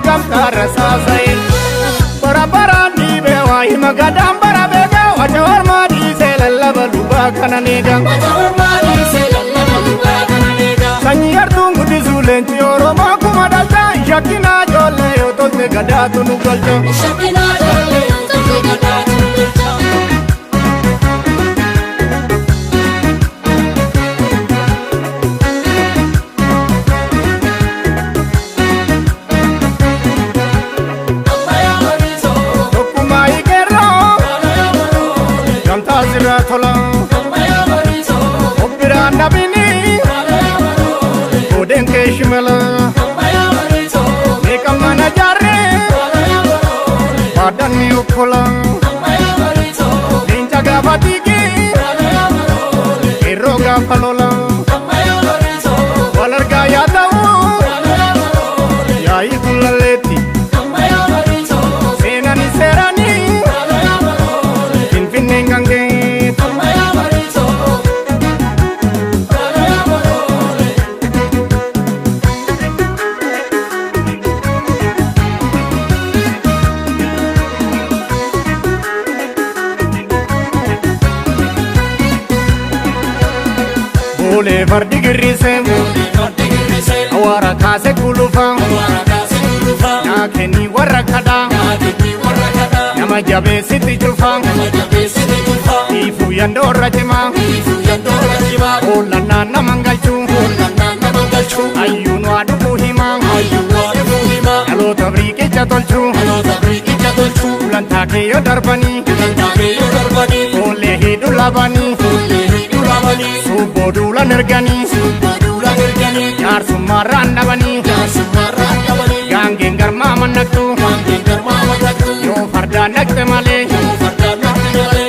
gamta rasasain Bara-barani bewa hima gadam barabega Waja hormadi selallaba luba kananega Sanyi yartuun guddisu leenci Oromoo kuma dhalcha Shakkina jolle yoo tolte gadaatu nu galcha Obbiran nabini Oden keshmala Meka mana jarre Badan ni ukhola Ninja gabatiki Iroga palola Walarga yadawu Yai kulaleti Senani serani Kinfinne gange Bole fardi girrise awara kase kulufa Nakeni warra kada Nama jabe siti jufa Ifu yandora jima Ola nana mangalchu Ayyunu adubu hima Alo tabriki jatolchu Ulantake yo darbani Ole hidu labani Subodula nergani Yar sumarran dabani Gangeng garma manaktu Yo farda nakte male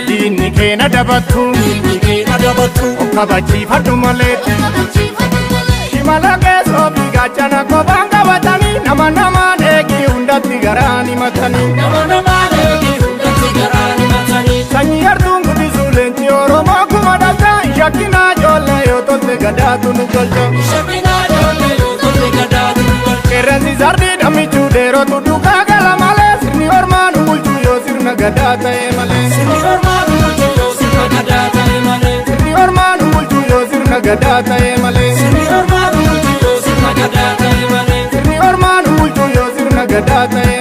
Dini kena dabatu Okabachi fardu male Shimala keso bigachana ko banga watani Nama nama degi undati garani matani Sanyi yartuun guddisu leenci Oromoo kuma dhalcha Shakkina jolle yoo tolte gadaatu nu galcha Qeerransi sardi dhamichuu dheerotu duukaa gala malee Sirni ormaa nu bulchu yoo sirna gadaa ta'e malee Sirni ormaa nu bulchu yoo sirna gadaa ta'e malee Sirni ormaa nu bulchu yoo sirna gadaa ta'e malee Sirni ormaa nu bulchu yoo sirna gadaa ta'e malee Sirni ormaa nu bulchu yoo sirna gadaa ta'e